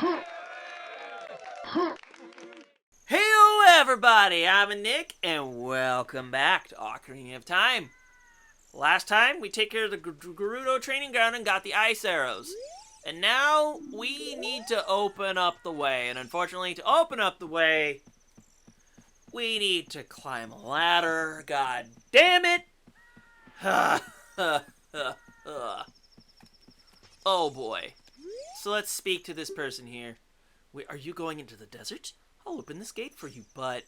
Heyo everybody, I'm Nick, and welcome back to Ocarina of Time. Last time, we take care of the Gerudo training ground and got the ice arrows. And now, we need to open up the way. And unfortunately, to open up the way, we need to climb a ladder. God damn it! Oh boy. So let's speak to this person here. Wait, are you going into the desert? I'll open this gate for you, but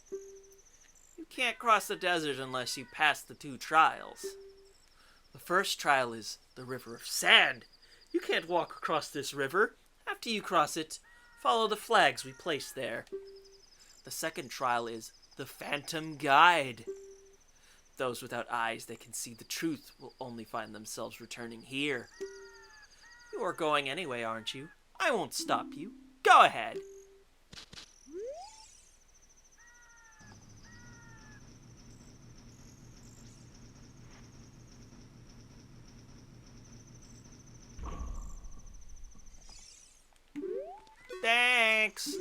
you can't cross the desert unless you pass the 2 trials. The first trial is the River of Sand. You can't walk across this river. After you cross it, follow the flags we placed there. The second trial is the Phantom Guide. Those without eyes that can see the truth will only find themselves returning here. You are going anyway, aren't you? I won't stop you. Go ahead. Thanks!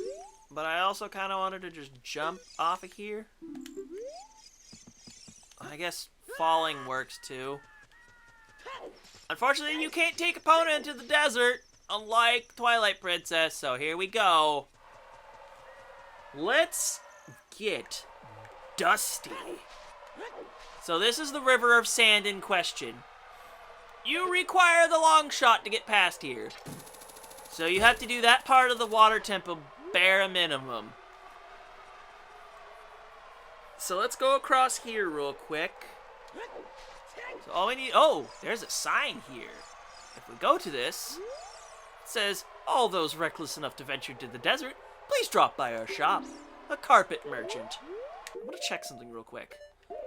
But I also kind of wanted to just jump off of here. I guess falling works too. Unfortunately, you can't take Epona into the desert, unlike Twilight Princess, so here we go. Let's get dusty. So this is the River of Sand in question. You require the long shot to get past here. So you have to do that part of the water temple bare minimum. So let's go across here real quick. So all we need, oh, there's a sign here. If we go to this, it says, all those reckless enough to venture to the desert, please drop by our shop, a carpet merchant. I'm gonna check something real quick.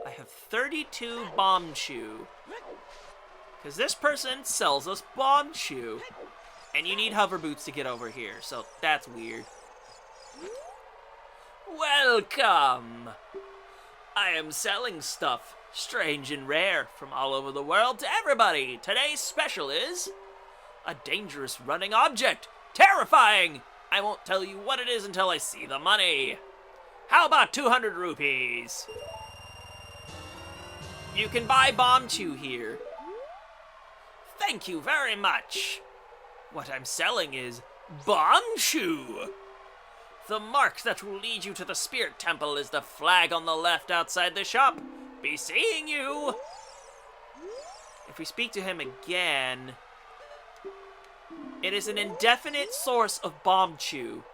I have 32 bomb chew. Because this person sells us bomb chew. And you need hover boots to get over here, so that's weird. Welcome! I am selling stuff, strange and rare, from all over the world to everybody. Today's special is a dangerous running object. Terrifying! I won't tell you what it is until I see the money. How about 200 rupees? You can buy bomb chew here. Thank you very much. What I'm selling is bomb chew. The mark that will lead you to the Spirit Temple is the flag on the left outside the shop. Be seeing you. If we speak to him again, it is an indefinite source of bomb chew.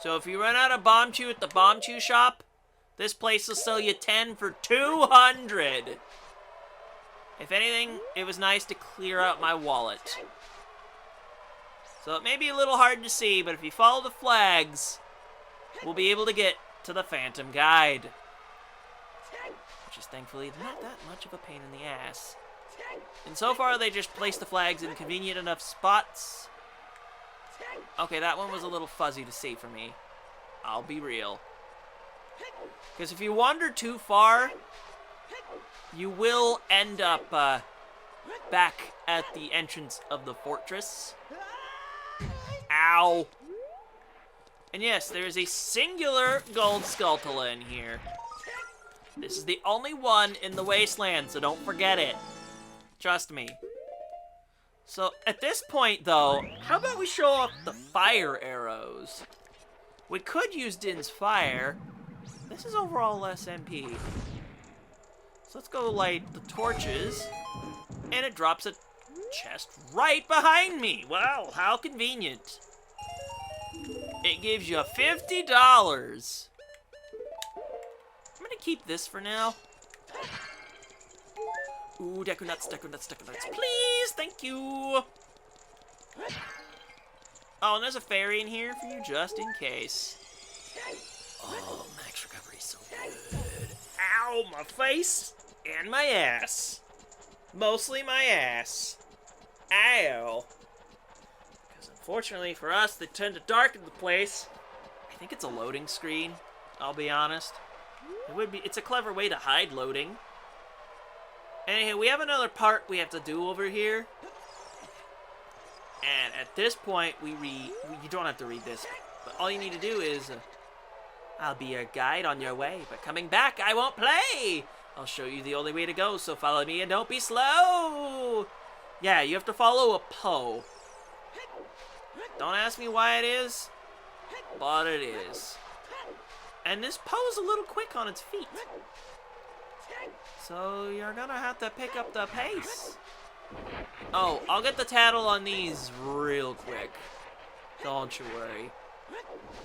So if you run out of bomb chew at the bomb chew shop, this place will sell you 10 for 200. If anything, it was nice to clear out my wallet. So it may be a little hard to see, but if you follow the flags, we'll be able to get to the Phantom Guide. Which is thankfully not that much of a pain in the ass. And so far, they just place the flags in convenient enough spots. Okay, that one was a little fuzzy to see for me. I'll be real. Because if you wander too far, you will end up back at the entrance of the fortress. Ow. And yes, there is a singular gold Skulltula in here. This is the only one in the wasteland, so don't forget it. Trust me. So, at this point, though, how about we show off the fire arrows? We could use Din's fire. This is overall less MP. So let's go light the torches. And it drops a chest right behind me. Wow, how convenient. It gives you $50. I'm gonna keep this for now. Ooh, Deku Nuts, Deku Nuts, Deku Nuts. Please, thank you. Oh, and there's a fairy in here for you just in case. Oh, max recovery is so good. Ow, my face and my ass. Mostly my ass. Ow. Because unfortunately for us, they tend to darken the place. I think it's a loading screen, I'll be honest. It's a clever way to hide loading. Anyway, we have another part we have to do over here. And at this point, you don't have to read this, but all you need to do is, I'll be your guide on your way, but coming back, I won't play. I'll show you the only way to go, so follow me and don't be slow. Yeah, you have to follow a Poe. Don't ask me why it is, but it is. And this Poe's a little quick on its feet. So you're gonna have to pick up the pace. Oh, I'll get the tattle on these real quick. Don't you worry.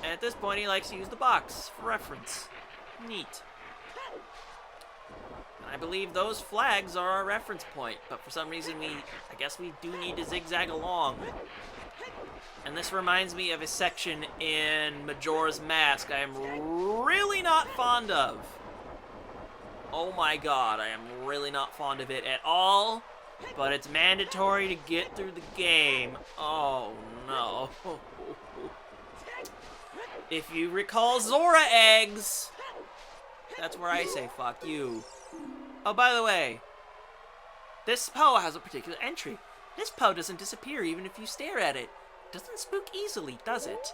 And at this point, he likes to use the box for reference. Neat. And I believe those flags are our reference point, but for some reason I guess we do need to zigzag along. And this reminds me of a section in Majora's Mask I am really not fond of. Oh my god, I am really not fond of it at all, but it's mandatory to get through the game. Oh no. If you recall Zora eggs, that's where I say fuck you. Oh, by the way, this Poe has a particular entry. This Poe doesn't disappear even if you stare at it. Doesn't spook easily, does it?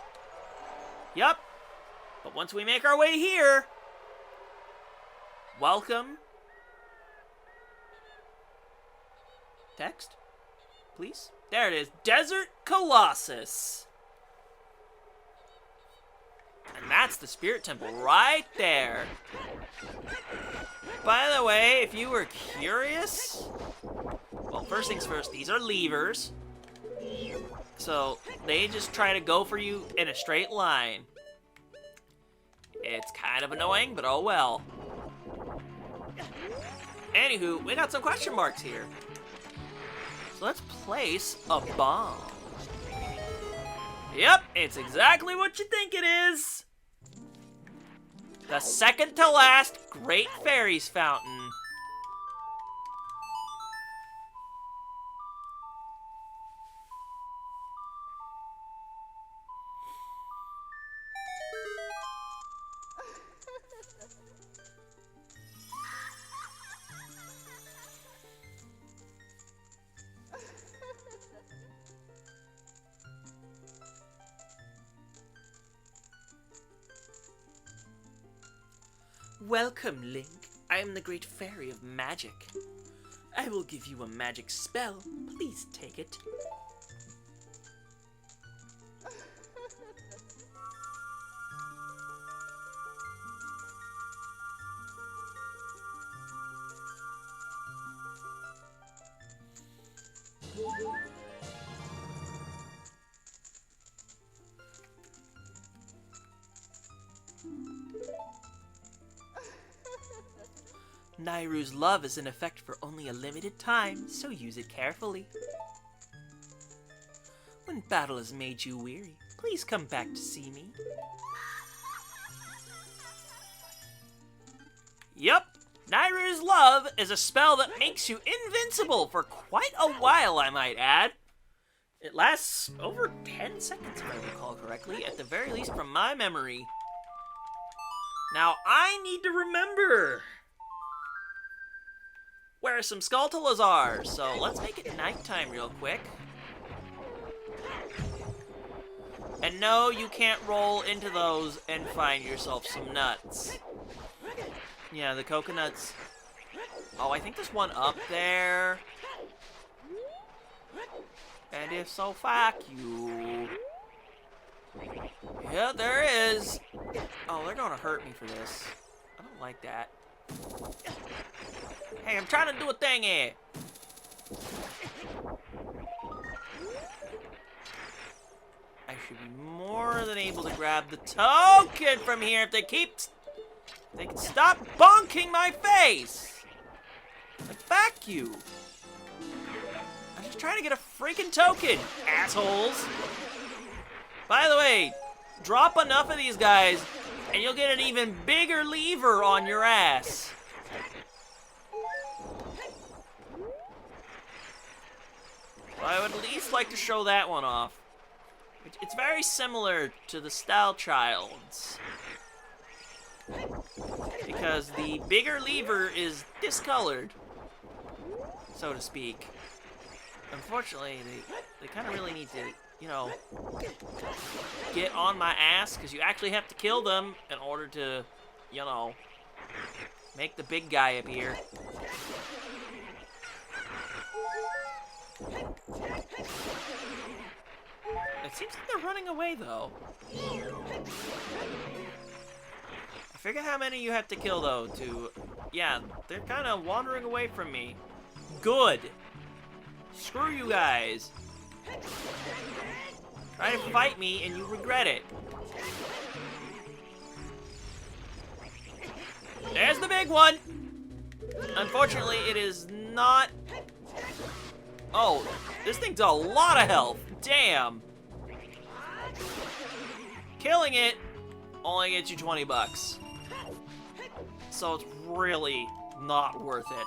Yup. But once we make our way here, welcome. Text, please. There it is. Desert Colossus. And that's the Spirit Temple right there. By the way, if you were curious, well, first things first, these are levers. So they just try to go for you in a straight line. It's kind of annoying, but oh well. Anywho, we got some question marks here. So let's place a bomb. Yep, it's exactly what you think it is. The second to last Great Fairies Fountain. Welcome, Link. I am the Great Fairy of Magic. I will give you a magic spell. Please take it. Nairu's love is in effect for only a limited time, so use it carefully. When battle has made you weary, please come back to see me. Yup, Nairu's love is a spell that makes you invincible for quite a while, I might add. It lasts over 10 seconds, if I recall correctly, at the very least from my memory. Now, I need to remember where some Skulltulas are, so let's make it nighttime real quick. And no, you can't roll into those and find yourself some nuts. Yeah, the coconuts. Oh, I think there's one up there. And if so, fuck you. Yeah, there is. Oh, they're gonna hurt me for this. I don't like that. Hey, I'm trying to do a thing here. I should be more than able to grab the token from here if they can stop bonking my face. Like, fuck you. I'm just trying to get a freaking token, assholes. By the way, drop enough of these guys and you'll get an even bigger lever on your ass. I would at least like to show that one off. It's very similar to the Style Child's, because the bigger lever is discolored, so to speak. unfortunately, they kind of really need to, you know, get on my ass, because you actually have to kill them in order to, you know, make the big guy appear. It seems like they're running away, though. I forget how many you have to kill, though, to... Yeah, they're kind of wandering away from me. Good. Screw you guys. Try to fight me, and you regret it. There's the big one! Unfortunately, it is not... Oh, this thing's a lot of health. Damn. Killing it only gets you 20 bucks. So it's really not worth it.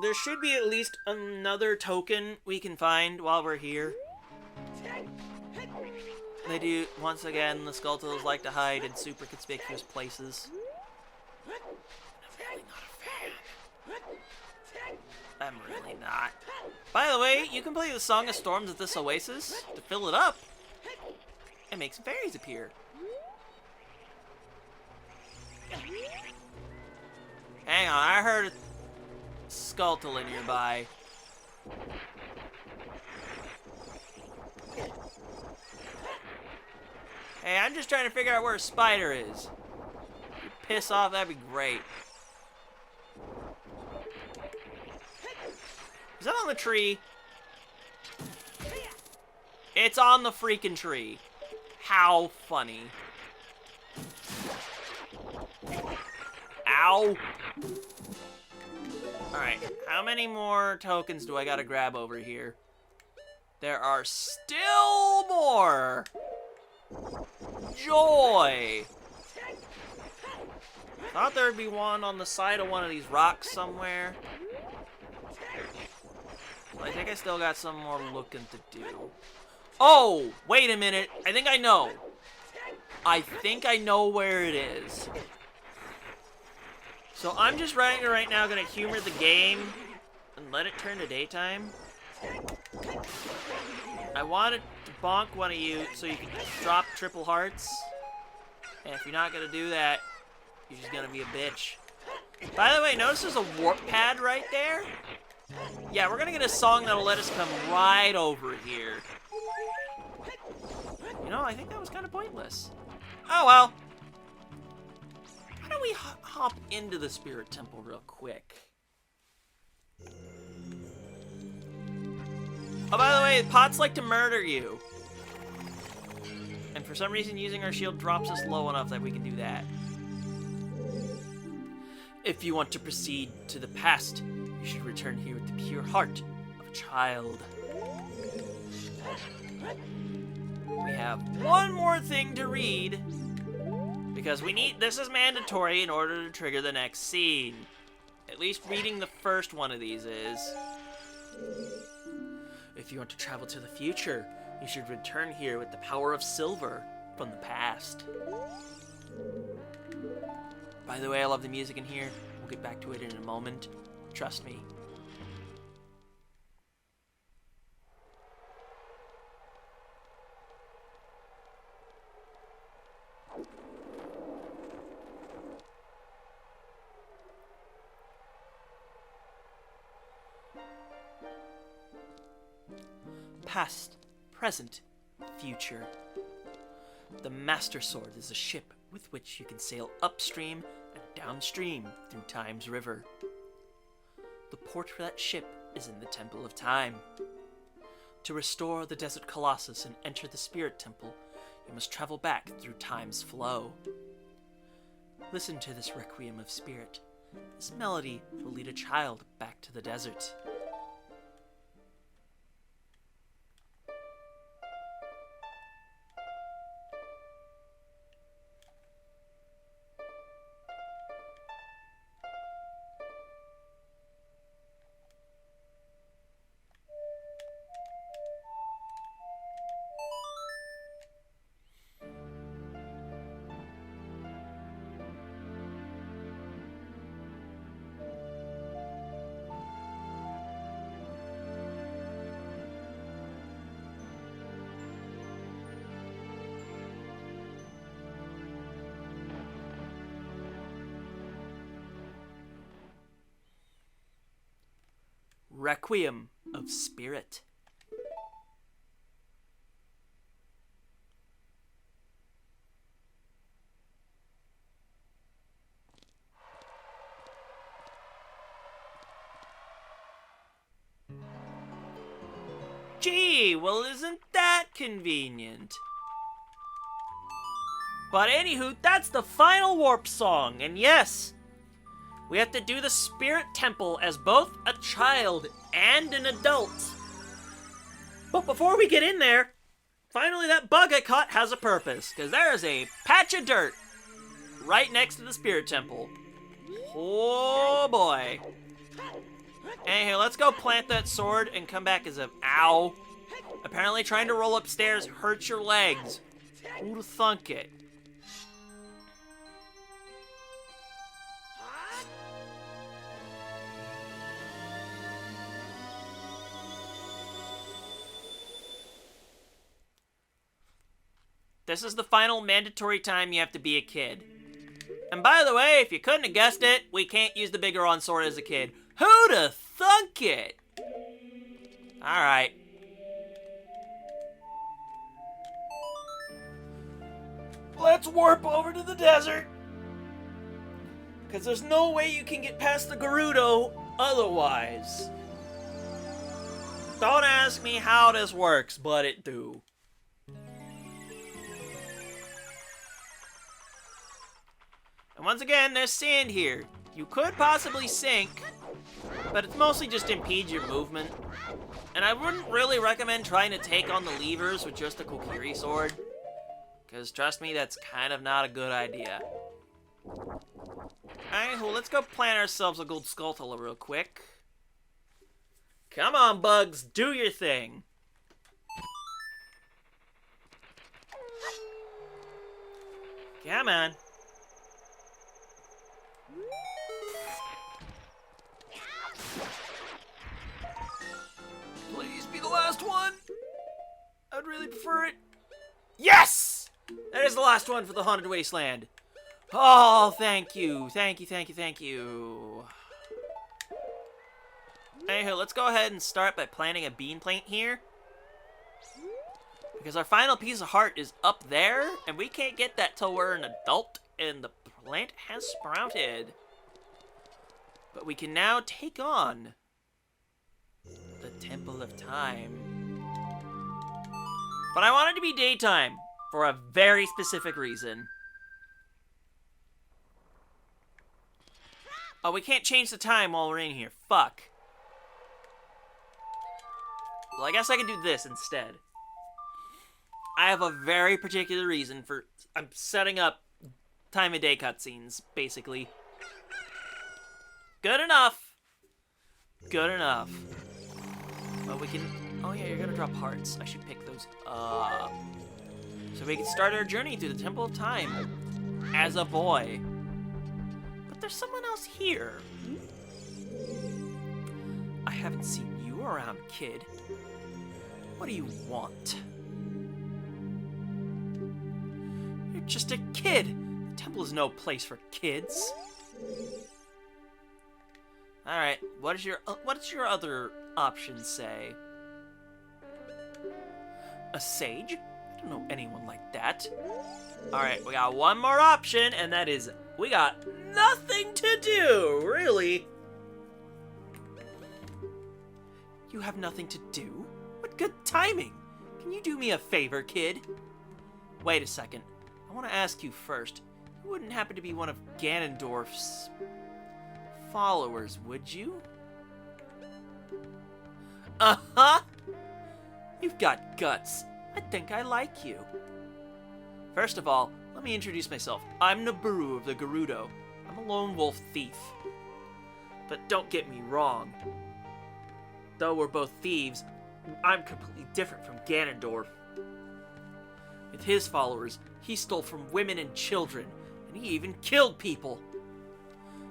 There should be at least another token we can find while we're here. They do, once again, the Skulltulas like to hide in super conspicuous places. I'm really not a fan. I'm really not. By the way, you can play the Song of Storms at this oasis to fill it up and make some fairies appear. Hang on, I heard a Skulltula nearby. Hey, I'm just trying to figure out where a spider is. If you piss off, that'd be great. Is that on the tree? It's on the freaking tree. How funny. Ow. Alright, how many more tokens do I gotta grab over here? There are still more! Joy! Thought there'd be one on the side of one of these rocks somewhere. I think I still got some more looking to do. Oh, wait a minute. I think I know. I think I know where it is. So I'm just right now going to humor the game and let it turn to daytime. I wanted to bonk one of you so you can drop triple hearts. And if you're not going to do that, you're just going to be a bitch. By the way, notice there's a warp pad right there? Yeah, we're going to get a song that'll let us come right over here. You know, I think that was kind of pointless. Oh, well. Why don't we hop into the Spirit Temple real quick? Oh, by the way, pots like to murder you. And for some reason, using our shield drops us low enough that we can do that. If you want to proceed to the past, you should return here with the pure heart of a child. We have one more thing to read, because this is mandatory in order to trigger the next scene. At least reading the first one of these is. If you want to travel to the future, you should return here with the power of silver from the past. By the way, I love the music in here. We'll get back to it in a moment. Trust me. Past, present, future. The Master Sword is a ship with which you can sail upstream and downstream through Time's river. The port for that ship is in the Temple of Time. To restore the Desert Colossus and enter the Spirit Temple, you must travel back through Time's flow. Listen to this Requiem of Spirit. This melody will lead a child back to the desert. Requiem of Spirit. Gee, well, isn't that convenient? But anywho, that's the final warp song, and yes, we have to do the Spirit Temple as both a child and an adult. But before we get in there, finally that bug I caught has a purpose, because there is a patch of dirt right next to the Spirit Temple. Oh boy. Anywho, let's go plant that sword and come back as a... Ow. Apparently trying to roll upstairs hurts your legs. Who'd thunk it? This is the final mandatory time you have to be a kid. And by the way, if you couldn't have guessed it, we can't use the bigger on sword as a kid. Who'd have thunk it? Alright. Let's warp over to the desert. Because there's no way you can get past the Gerudo otherwise. Don't ask me how this works, but it do. And once again, there's sand here. You could possibly sink, but it's mostly just impedes your movement. And I wouldn't really recommend trying to take on the levers with just a Kokiri sword, because trust me, that's kind of not a good idea. Alright, well, let's go plant ourselves a gold Skulltula real quick. Come on, bugs, do your thing. Come on. Please be the last one. I'd really prefer it. Yes! That is the last one for the Haunted Wasteland. Oh, thank you. Thank you, thank you, thank you. Anywho, let's go ahead and start by planting a bean plant here. Because our final piece of heart is up there, and we can't get that till we're an adult and the plant has sprouted. But we can now take on the Temple of Time. But I want it to be daytime for a very specific reason. Oh, we can't change the time while we're in here. Fuck. Well, I guess I can do this instead. I have a very particular reason for... I'm setting up time of day cutscenes, basically. Good enough. Good enough. But we can... Oh yeah, you're gonna drop hearts. I should pick those up. So we can start our journey through the Temple of Time as a boy. But there's someone else here. I haven't seen you around, kid. What do you want? You're just a kid. The temple is no place for kids. Alright, what does your other option say? A sage? I don't know anyone like that. Alright, we got one more option, and that is, we got nothing to do, really. You have nothing to do? What good timing! Can you do me a favor, kid? Wait a second. I want to ask you first. You wouldn't happen to be one of Ganondorf's followers, would you? Uh-huh! You've got guts. I think I like you. First of all, let me introduce myself. I'm Naburu of the Gerudo. I'm a lone wolf thief. But don't get me wrong. Though we're both thieves, I'm completely different from Ganondorf. With his followers, he stole from women and children, and he even killed people.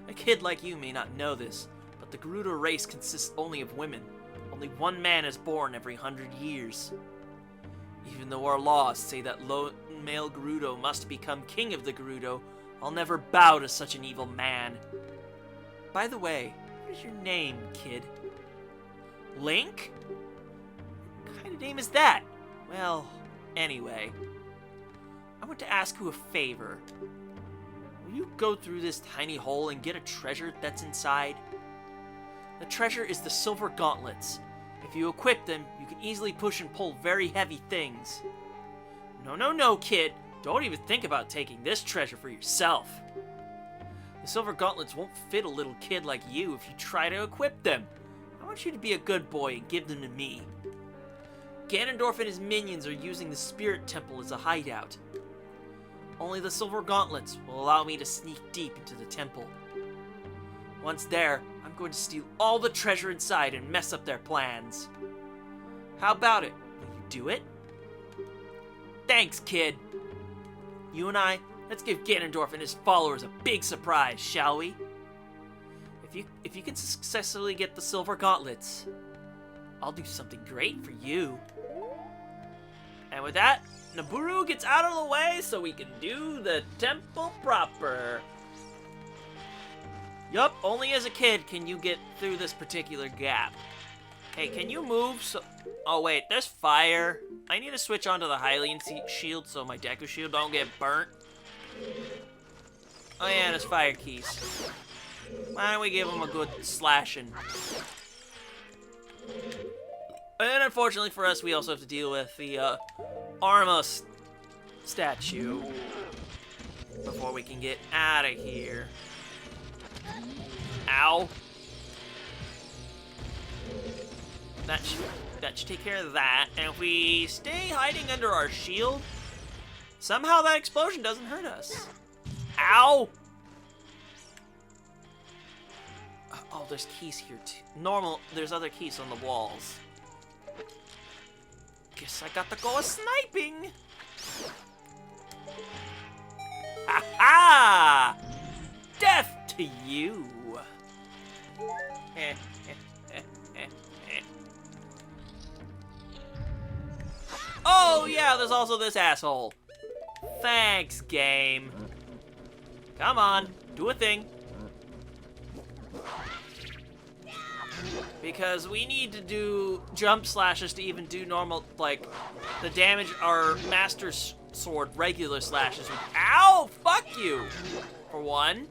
A kid like you may not know this, but the Gerudo race consists only of women. Only one man is born every 100 years. Even though our laws say that lone male Gerudo must become king of the Gerudo, I'll never bow to such an evil man. By the way, what is your name, kid? Link? What kind of name is that? Well, anyway. I want to ask you a favor. Will you go through this tiny hole and get a treasure that's inside? The treasure is the Silver Gauntlets. If you equip them, you can easily push and pull very heavy things. No, kid. Don't even think about taking this treasure for yourself. The Silver Gauntlets won't fit a little kid like you if you try to equip them. I want you to be a good boy and give them to me. Ganondorf and his minions are using the Spirit Temple as a hideout. Only the Silver Gauntlets will allow me to sneak deep into the temple. Once there, I'm going to steal all the treasure inside and mess up their plans. How about it? Will you do it? Thanks, kid. You and I, let's give Ganondorf and his followers a big surprise, shall we? If you can successfully get the Silver Gauntlets, I'll do something great for you. And with that, Nabooru gets out of the way so we can do the temple proper. Yup, only as a kid can you get through this particular gap. Hey, can you move so... Oh wait, there's fire. I need to switch onto the Hylian shield so my Deku shield don't get burnt. Oh yeah, there's fire keys. Why don't we give him a good slashing? And unfortunately for us, we also have to deal with the Arma statue before we can get out of here. Ow. That should take care of that. And if we stay hiding under our shield, somehow that explosion doesn't hurt us. Ow! Oh, there's keys here too. There's other keys on the walls. Guess I got to go sniping. Ha-ha! Death to you. Oh yeah, there's also this asshole. Thanks, game. Come on, do a thing. Because we need to do jump slashes to even do normal, like, the damage our Master Sword regular slashes with. Ow! Fuck you! For one.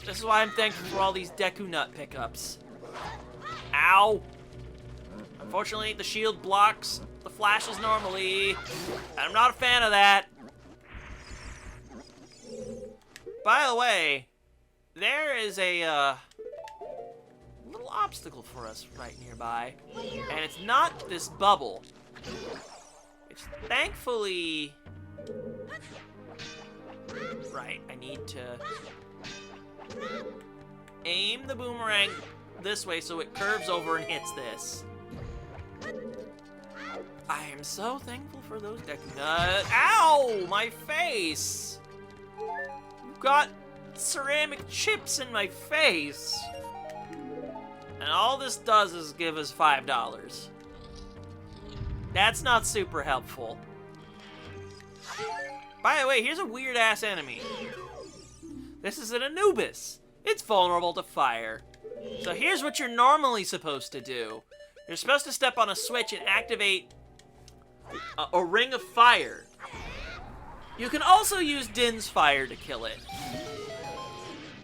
This is why I'm thankful for all these Deku Nut pickups. Ow! Unfortunately, the shield blocks the flashes normally. I'm not a fan of that. By the way, there is a little obstacle for us right nearby. And it's not this bubble. It's thankfully... Right, I need to aim the boomerang this way so it curves over and hits this. I am so thankful for those Deku Nuts. Ow! My face! You've got ceramic chips in my face. And all this does is give us $5. That's not super helpful. By the way, here's a weird-ass enemy. This is an Anubis. It's vulnerable to fire. So here's what you're normally supposed to do. You're supposed to step on a switch and activate a ring of fire. You can also use Din's fire to kill it.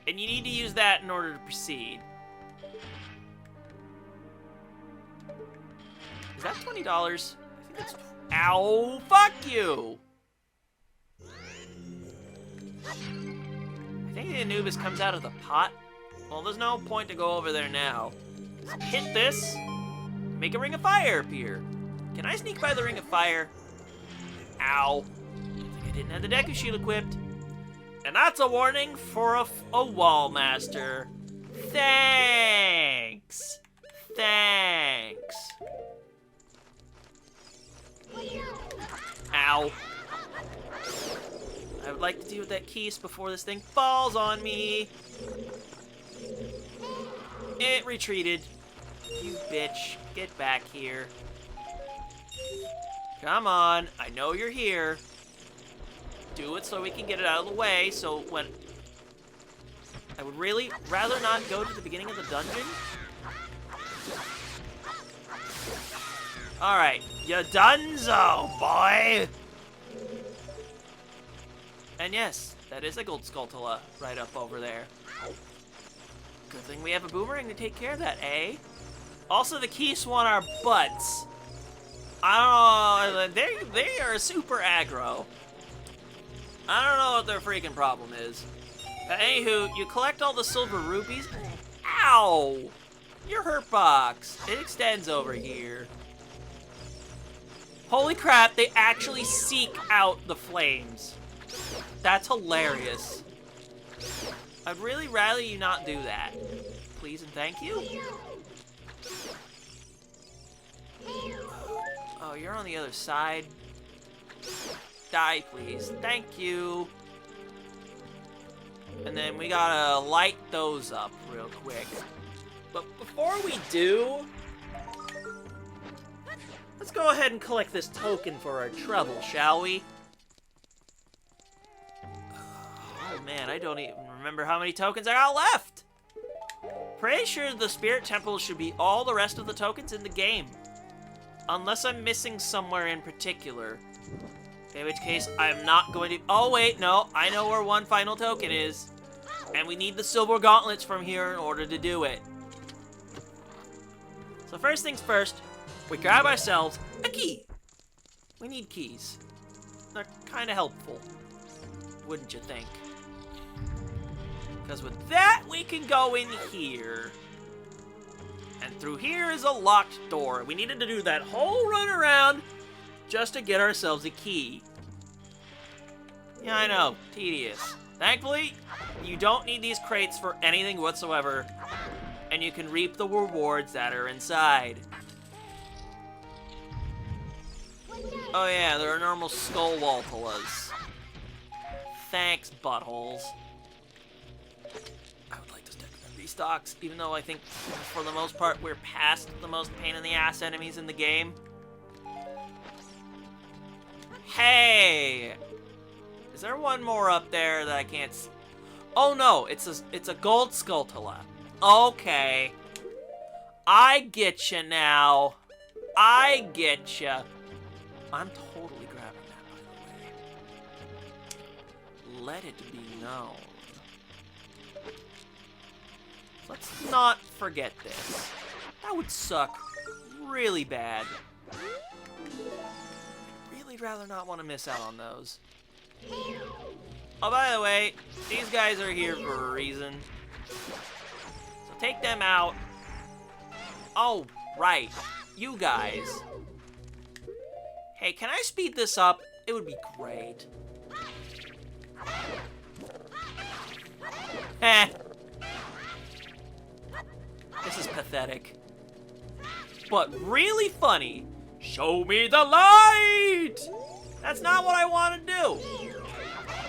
And you need to use that in order to proceed. Is that $20? I think it's... Ow! Fuck you! I think the Anubis comes out of the pot. Well, there's no point to go over there now. Just hit this, make a ring of fire appear. Can I sneak by the ring of fire? Ow. I didn't have the Deku Shield equipped. And that's a warning for a wall master. Thanks. Thanks. Ow. I would like to deal with that keys before this thing falls on me. It retreated. You bitch. Get back here. Come on. I know you're here. Do it so we can get it out of the way, so when... I would really rather not go to the beginning of the dungeon. Alright, you donezo, boy! And yes, that is a gold Skulltula right up over there. Good thing we have a boomerang to take care of that, eh? Also, the Keys want our butts. I don't know, they are super aggro. I don't know what their freaking problem is. But anywho, you collect all the silver rubies. Ow! Your hurt box. It extends over here. Holy crap, they actually seek out the flames. That's hilarious. I'd really rather you not do that. Please and thank you. Oh, you're on the other side. Die, please. Thank you. And then we gotta light those up real quick. But before we do, let's go ahead and collect this token for our trouble, shall we? Oh man, I don't even remember how many tokens I got left. Pretty sure the Spirit Temple should be all the rest of the tokens in the game. Unless I'm missing somewhere in particular. In which case, I'm not going to... Oh, wait, no. I know where one final token is. And we need the Silver Gauntlets from here in order to do it. So first things first, we grab ourselves a key. We need keys. They're kind of helpful. Wouldn't you think? Because with that, we can go in here. And through here is a locked door. We needed to do that whole run around just to get ourselves a key. Yeah, I know. Tedious. Thankfully, you don't need these crates for anything whatsoever. And you can reap the rewards that are inside. Oh yeah, there are normal Skulltulas. Thanks, buttholes. I would like to stick with the restocks, even though I think, for the most part, we're past the most pain-in-the-ass enemies in the game. Hey! Is there one more up there that I can't see? Oh no, it's a gold Skulltula. Okay. I get you now. I get you. I'm totally grabbing that, by the way. Let it be known. Let's not forget this. That would suck really bad. I'd really rather not want to miss out on those. Oh, by the way, these guys are here for a reason. So take them out. Oh, right. You guys. Hey, can I speed this up? It would be great. Heh. This is pathetic. But really funny. Show me the light! That's not what I want to do.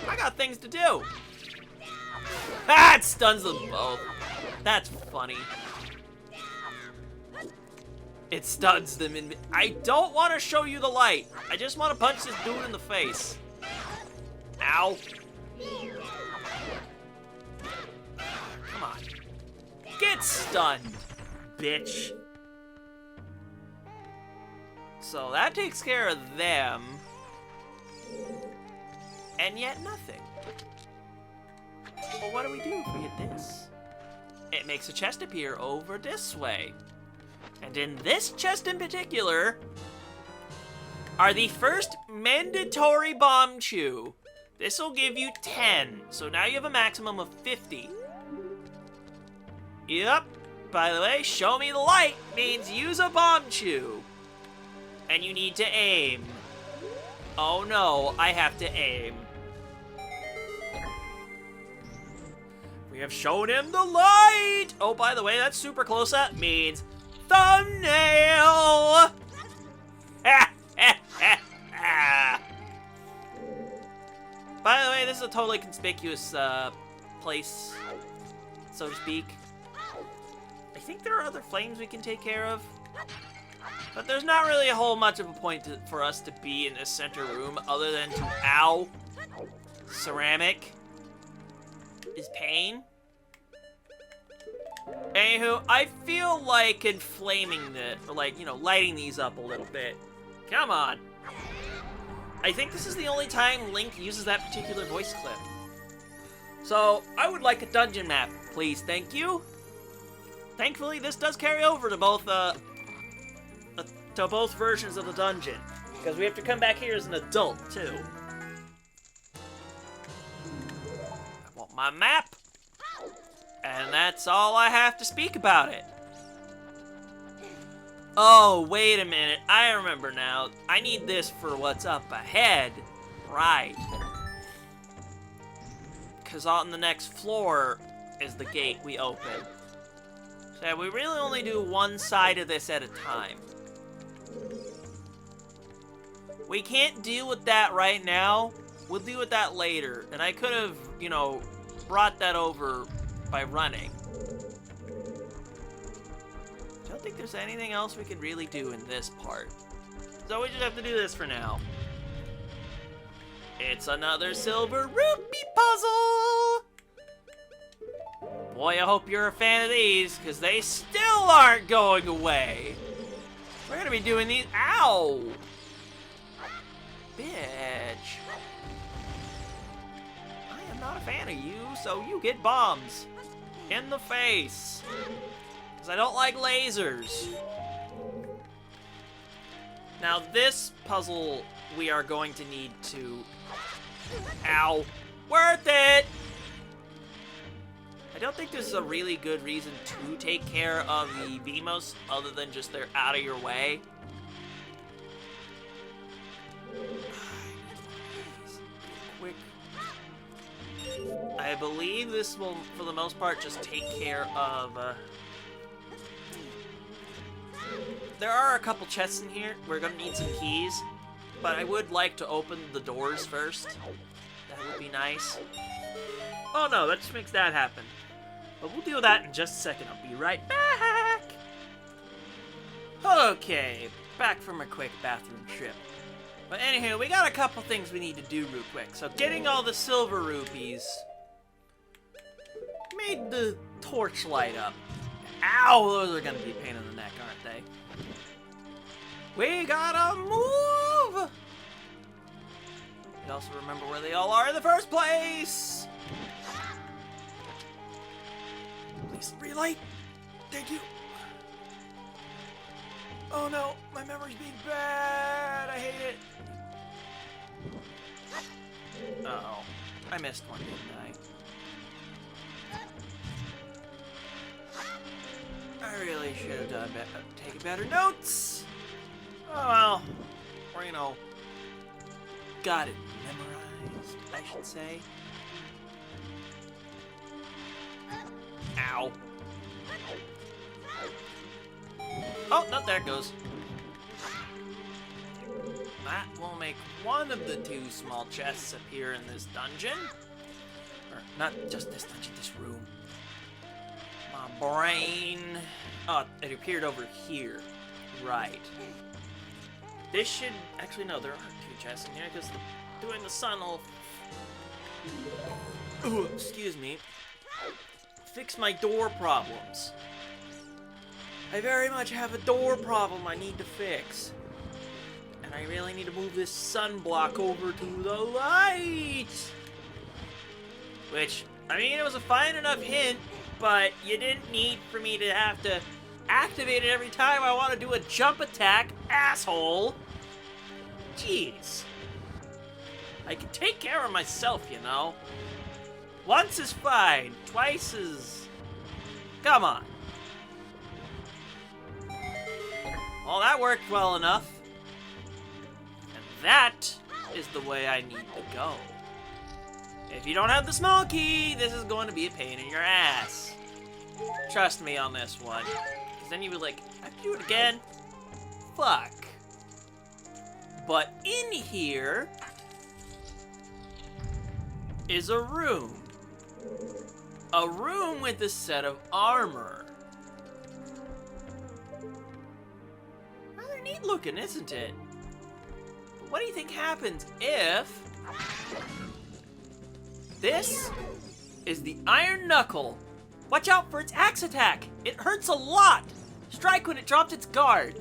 I got things to do. Ah, it stuns them both. That's funny. It stuns them in... I don't want to show you the light. I just want to punch this dude in the face. Ow. Come on. Get stunned, bitch. So that takes care of them. And yet nothing. Well, what do we do if we hit this? It makes a chest appear over this way. And in this chest in particular are the first mandatory bomb chew. This will give you 10, so now you have a maximum of 50. Yep. By the way, show me the light means use a bomb chew. And you need to aim. Oh no, I have to aim. We have shown him the light! Oh, by the way, that's super close up means thumbnail! By the way, this is a totally conspicuous place, so to speak. I think there are other flames we can take care of. But there's not really a whole much of a point for us to be in this center room other than to... Ow! Ceramic is pain. Anywho, I feel like inflaming or like, lighting these up a little bit. Come on. I think this is the only time Link uses that particular voice clip. So, I would like a dungeon map, please, thank you. Thankfully, this does carry over to both versions of the dungeon, because we have to come back here as an adult, too. I want my map, and that's all I have to speak about it. Oh, wait a minute, I remember now. I need this for what's up ahead. Right. Because on the next floor is the gate we open. So we really only do one side of this at a time. We can't deal with that right now. We'll deal with that later. And I could have, brought that over by running. I don't think there's anything else we can really do in this part. So we just have to do this for now. It's another Silver Rupee puzzle! Boy, I hope you're a fan of these, because they still aren't going away. We're gonna be doing these. Ow! Bitch. I am not a fan of you, so you get bombs. In the face. Because I don't like lasers. Now, this puzzle we are going to need to... Ow. Worth it! I don't think there's a really good reason to take care of the Vimos other than just they're out of your way. Quick. I believe this will, for the most part, just take care of... There are a couple chests in here. We're gonna need some keys. But I would like to open the doors first. That would be nice. Oh no, that just makes that happen. But we'll do that in just a second. I'll be right back. Okay, back from a quick bathroom trip. But anywho, we got a couple things we need to do real quick. So getting all the silver rupees made the torch light up. Ow, those are gonna be a pain in the neck, aren't they? We gotta move! You also remember where they all are in the first place! Please, relight! Thank you! Oh no, my memory's being bad! I hate it! Uh-oh. I missed one, didn't I? I really should have done taken better notes! Oh well, or got it memorized, I should say. Ow. Oh, no, there it goes. That will make one of the two small chests appear in this dungeon. Or, not just this dungeon, this room. My brain. Oh, it appeared over here. Right. This should... Actually, no, there are two chests in here, because doing the sun will... Ooh, excuse me. Fix my door problems. I very much have a door problem I need to fix. And I really need to move this sunblock over to the light! Which, I mean, it was a fine enough hint, but you didn't need for me to have to activate it every time I want to do a jump attack, asshole! Jeez. I can take care of myself, Once is fine, twice is... Come on. Well, that worked well enough. And that is the way I need to go. If you don't have the small key, this is going to be a pain in your ass. Trust me on this one. Because then you would I have to do it again? Fuck. But in here is a room. A room with a set of armor. Rather neat looking, isn't it? But what do you think happens if... This is the Iron Knuckle Watch out for its axe attack! It hurts a lot! Strike when it drops its guard.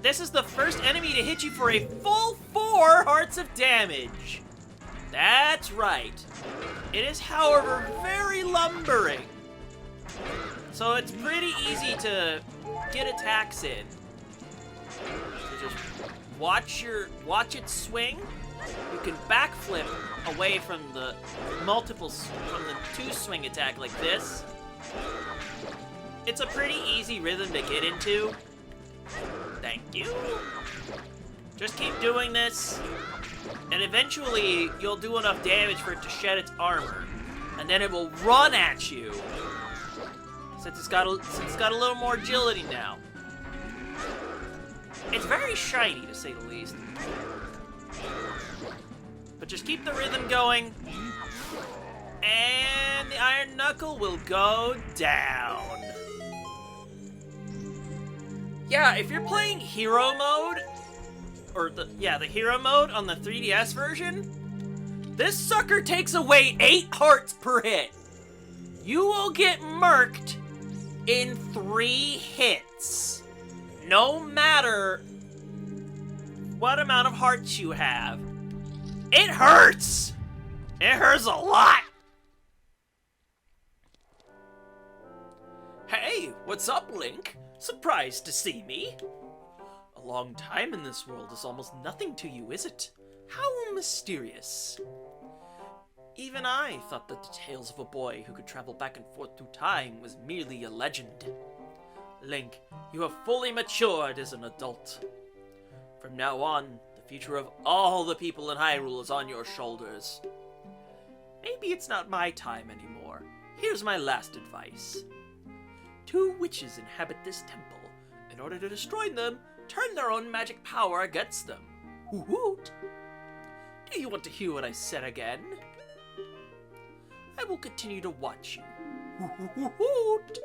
This is the first enemy to hit you for a full 4 hearts of damage. That's right. It is, however, very lumbering. So it's pretty easy to get attacks in. So just watch it swing. You can backflip away from the from the 2 swing attack like this. It's a pretty easy rhythm to get into. Thank you. Just keep doing this, and eventually you'll do enough damage for it to shed its armor, and then it will run at you. Since it's got a little more agility now. It's very shiny, to say the least. But just keep the rhythm going, and the Iron Knuckle will go down. Yeah, if you're playing Hero Mode, or the Hero Mode on the 3DS version, this sucker takes away 8 hearts per hit. You will get murked in 3 hits, no matter what amount of hearts you have. It hurts! It hurts a lot! Hey, what's up, Link? Surprised to see me? A long time in this world is almost nothing to you, is it? How mysterious. Even I thought that the tales of a boy who could travel back and forth through time was merely a legend. Link, you have fully matured as an adult. From now on, the future of all the people in Hyrule is on your shoulders. Maybe it's not my time anymore. Here's my last advice. 2 witches inhabit this temple. In order to destroy them, turn their own magic power against them. Hoot! Do you want to hear what I said again? I will continue to watch you. Hoot!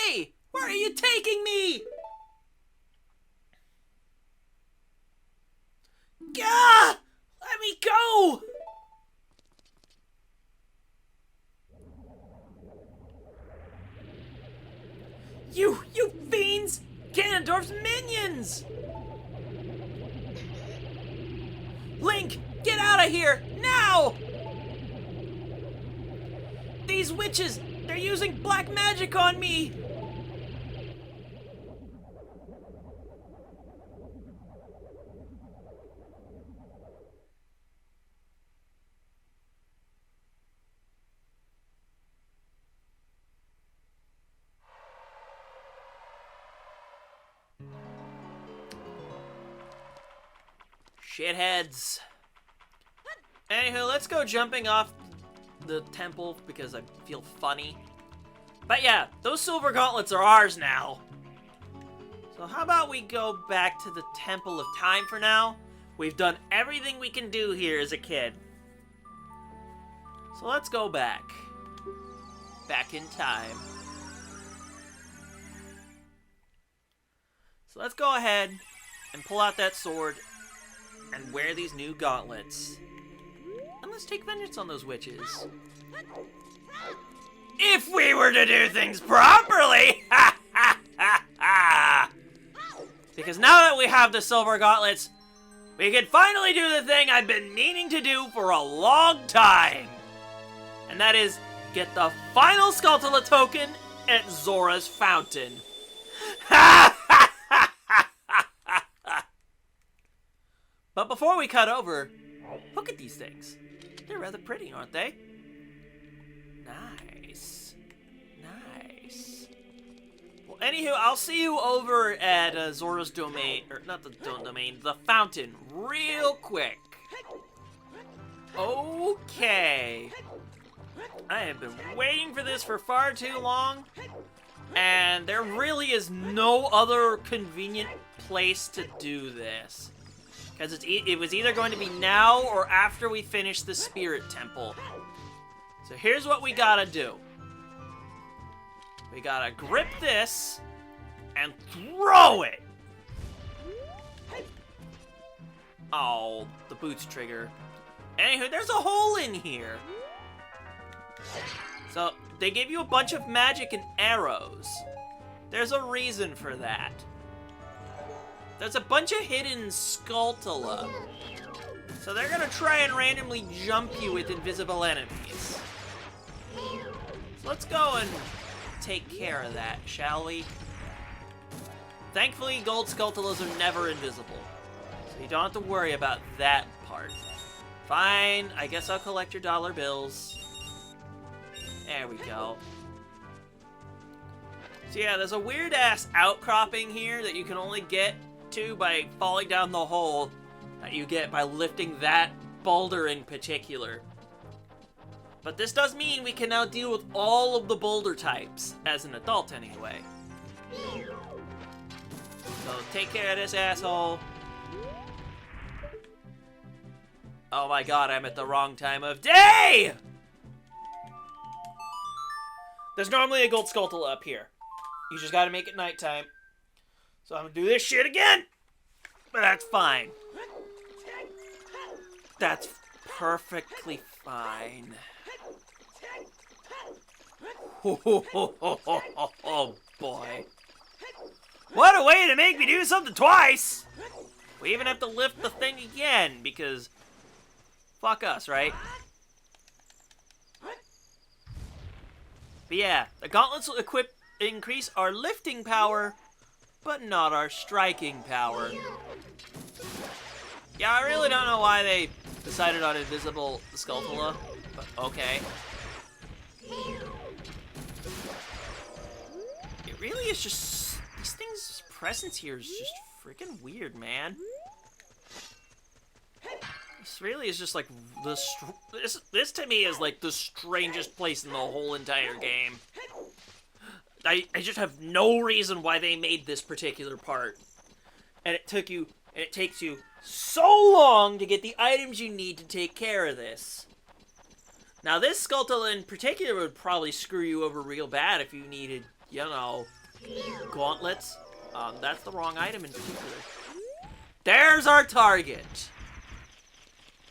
Hey, where are you taking me? Gah! Let me go! You fiends! Ganondorf's minions! Link, get out of here, now! These witches, they're using black magic on me! Shitheads. Anywho, let's go jumping off the temple because I feel funny. But yeah, those Silver Gauntlets are ours now. So how about we go back to the Temple of Time for now? We've done everything we can do here as a kid. So let's go back. Back in time. So let's go ahead and pull out that sword and wear these new gauntlets. And let's take vengeance on those witches. If we were to do things properly! Ha ha ha ha! Because now that we have the Silver Gauntlets, we can finally do the thing I've been meaning to do for a long time. And that is get the final Skulltula token at Zora's Fountain. Ha ha ha ha ha ha! But before we cut over, look at these things. They're rather pretty, aren't they? Nice. Nice. Well, Anywho, I'll see you over at Zora's domain, or not the domain, the fountain, real quick. Okay. I have been waiting for this for far too long, and there really is no other convenient place to do this. Because it was either going to be now or after we finish the Spirit Temple. So here's what we gotta do. We gotta grip this and throw it! Oh, the boots trigger. Anywho, there's a hole in here. So, they give you a bunch of magic and arrows. There's a reason for that. There's a bunch of hidden Skulltula. So they're gonna try and randomly jump you with invisible enemies. So let's go and take care of that, shall we? Thankfully, gold Skulltulas are never invisible. So you don't have to worry about that part. Fine, I guess I'll collect your dollar bills. There we go. So yeah, there's a weird-ass outcropping here that you can only get to by falling down the hole that you get by lifting that boulder in particular. But this does mean we can now deal with all of the boulder types, as an adult anyway. So take care of this asshole. Oh my god, I'm at the wrong time of day! There's normally a gold Skulltula up here. You just gotta make it nighttime. So I'm gonna do this shit again! But that's fine. That's perfectly fine. Oh boy. What a way to make me do something twice! We even have to lift the thing again, because fuck us, right? But yeah, the gauntlets will increase our lifting power, but not our striking power. Yeah, I really don't know why they decided on invisible Skulltula, but okay. It really is just, these things' presence here is just freaking weird, man. This really is just like this to me is like the strangest place in the whole entire game. I just have no reason why they made this particular part. And it takes you so long to get the items you need to take care of this. Now this Skulltula in particular would probably screw you over real bad if you needed, you know, gauntlets. That's the wrong item in particular. There's our target.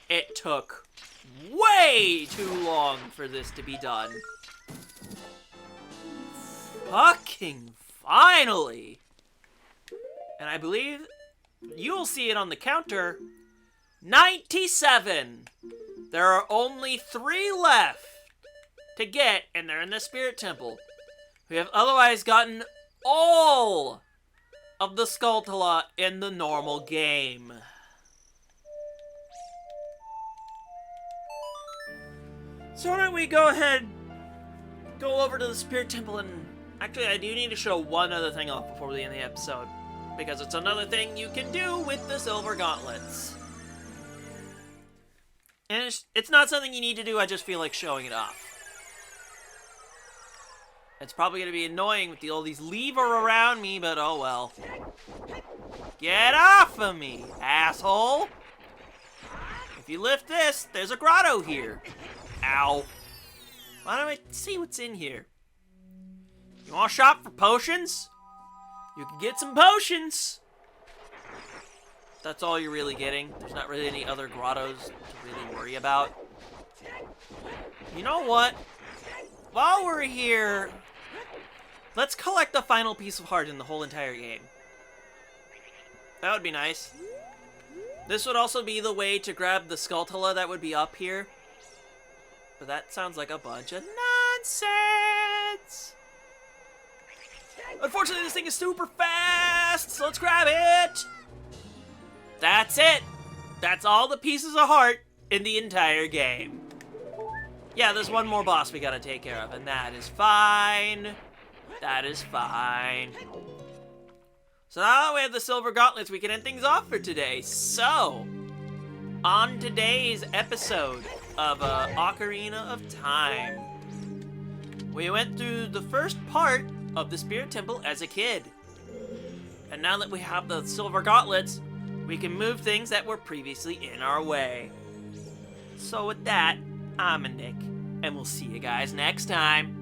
It took way too long for this to be done. Fucking finally! And I believe you'll see it on the counter. 97! There are only 3 left to get, and they're in the Spirit Temple. We have otherwise gotten all of the Skulltula in the normal game. So why don't we go ahead, go over to the Spirit Temple, and actually I do need to show one other thing off before we end the episode, because it's another thing you can do with the Silver Gauntlets. And it's not something you need to do, I just feel like showing it off. It's probably going to be annoying with all these lever around me, but oh well. Get off of me, asshole! If you lift this, there's a grotto here. Ow. Why don't I see what's in here? You want to shop for potions? You can get some potions. That's all you're really getting. There's not really any other grottos to really worry about. You know what? While we're here, let's collect the final piece of heart in the whole entire game. That would be nice. This would also be the way to grab the Skulltula that would be up here. But that sounds like a bunch of nonsense! Unfortunately, this thing is super fast, so let's grab it! That's it! That's all the pieces of heart in the entire game. Yeah, there's one more boss we gotta take care of, and that is fine. That is fine. So now that we have the Silver Gauntlets, we can end things off for today. So, on today's episode of Ocarina of Time, we went through the first part of the Spirit Temple as a kid. And now that we have the Silver Gauntlets, we can move things that were previously in our way. So with that, I'm Nick, and we'll see you guys next time.